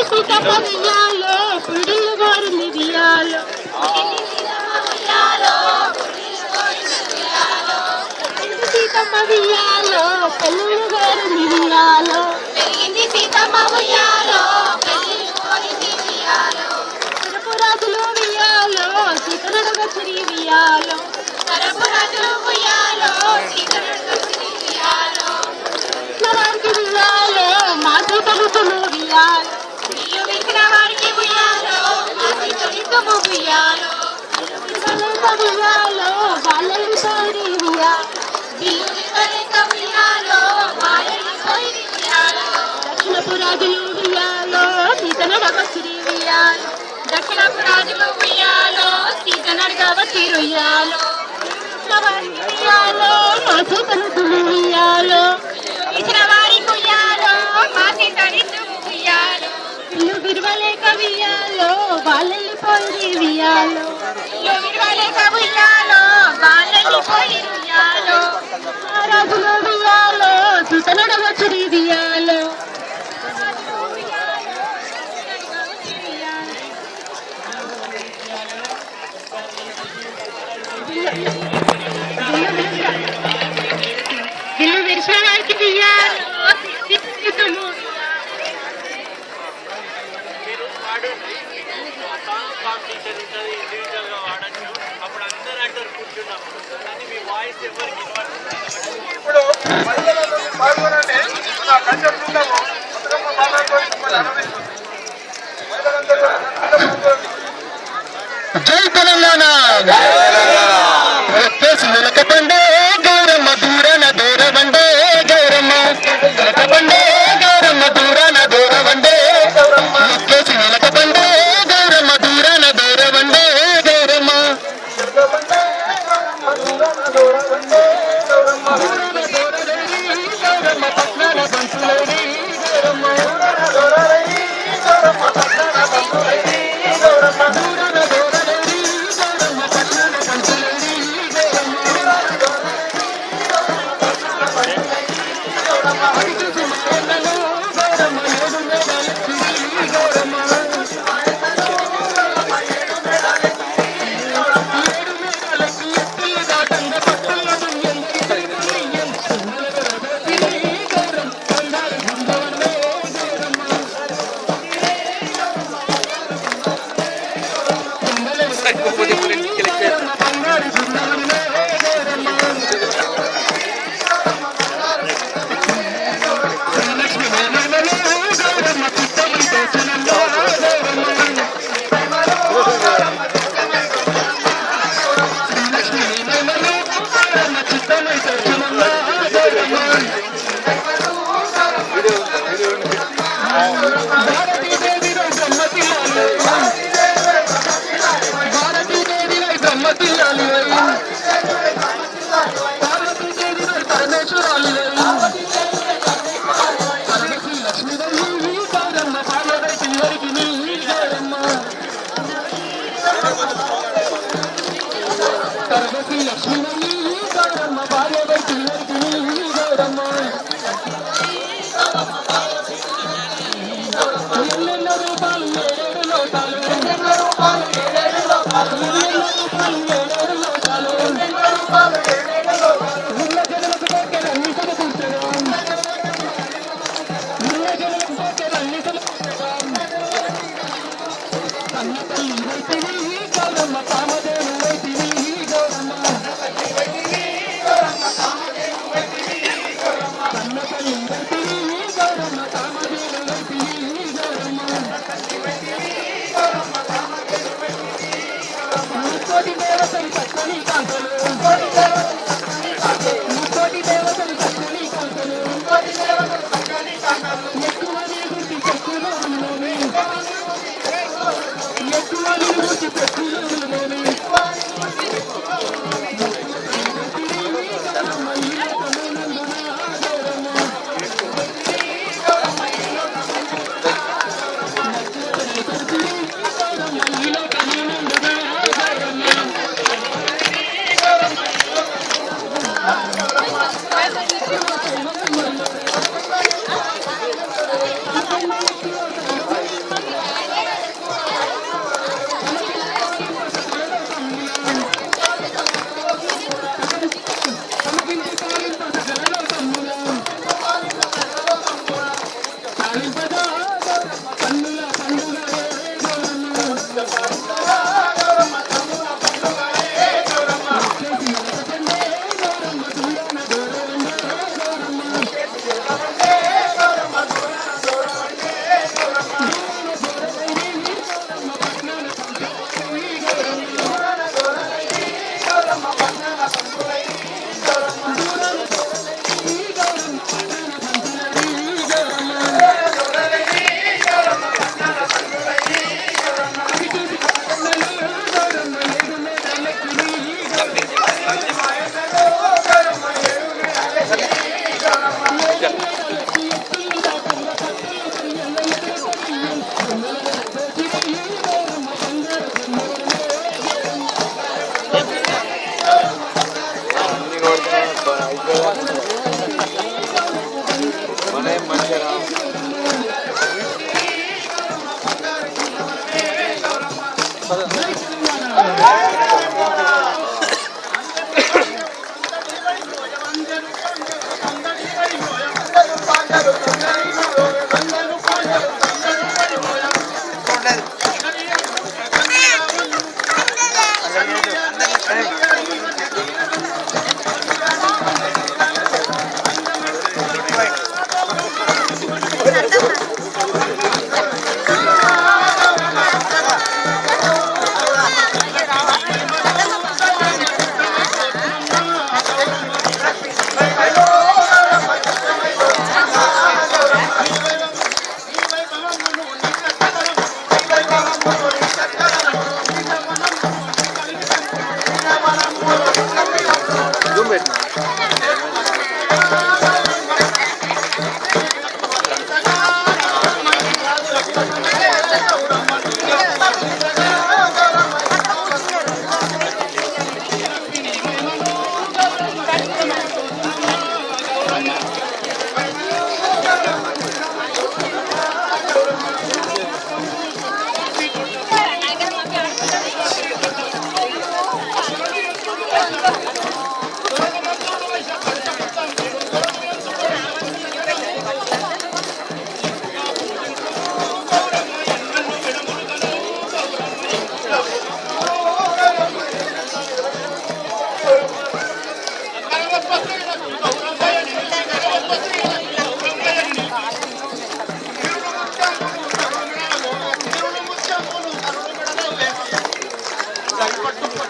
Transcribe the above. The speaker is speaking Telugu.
సీతమ్మ ఉయ్యాలో పుడిల్లు గోరింది ఉయ్యాలో సీతమ్మ ఉయ్యాలో పెళ్ళిళ్ళు గోరింది ఉయ్యాలో సీతమ్మ ఉయ్యాలో రాజులు ఉయ్యాలో సీతనడుగ చిరి ఉయ్యాలో వారికి ఉయ్యాలో మా సీతలు ఉయ్యాలో ఉయ్యాలో వాళ్ళని సోరి దక్షిణపు రాజులు ఉయ్యాలో సీతనడగ చిరి ఉయ్యాలో దక్షిణపు రాజులు ఉయ్యాలో సీతనడగ చిరి ఉయ్యాలో ఉయ్యాలో మా సీతను ఉయ్యాలో ఇచ్చిన వారికి ఉయ్యాలో మా సీతని ఉయ్యాలో ఇల్లు విరవలేక ఉయ్యాలో వాళ్ళెళ్ళిపోయి ఉయ్యాలో ఇల్లు విరవలేక ఉయ్యాలో వాళ్ళెళ్ళిపోయి ఉయ్యాలో రాజులు ఉయ్యాలో సీతనడగ చిరి ఉయ్యాలో గిల్లు విరిసిన వారికి ఉయ్యాలో కాంపిటీషన్ ఉంటుంది, ఇండివిజువల్ గా వాడచ్చు. అప్పుడు అందరూ అంటారు కూర్చున్నప్పుడు, కానీ మీ వాయిస్ ఎవరికి ఇప్పుడు పాల్గొనండి. జై తెలంగాణ వెలకబండే గౌరమ్మ దూరన దూరబండే గౌరమ్మ వెలకబండే గౌరమ్మ దూరన దూరబండే కేసి వెలకబండే గౌరమ్మ దూరన దూరబండే గౌరమ్మ గౌరమ్మ పట్నాల బంతులేరి గౌరమ్మ పట్టు